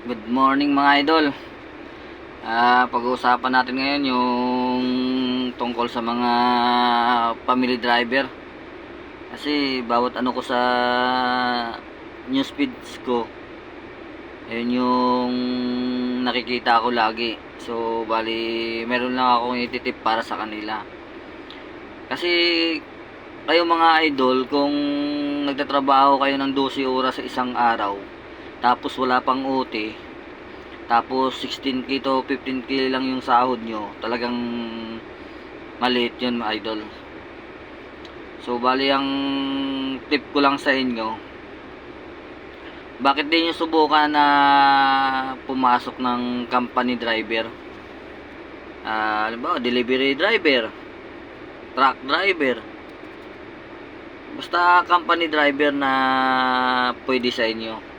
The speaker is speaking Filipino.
Good morning mga idol. Pag-uusapan natin ngayon yung tungkol sa mga family driver. Kasi bawat ano ko sa news feeds ko, ayun yung nakikita ko lagi. So bali meron lang akong ititip para sa kanila. Kasi kayo mga idol, kung nagtatrabaho kayo ng 12 oras sa isang araw, tapos wala pang OT, tapos 16k to 15k lang yung sahod nyo, talagang maliit yun mga idol. So bali ang tip ko lang sa inyo, bakit din yung subukan na pumasok ng company driver, halimbawa delivery driver, truck driver, basta company driver na pwede sa inyo.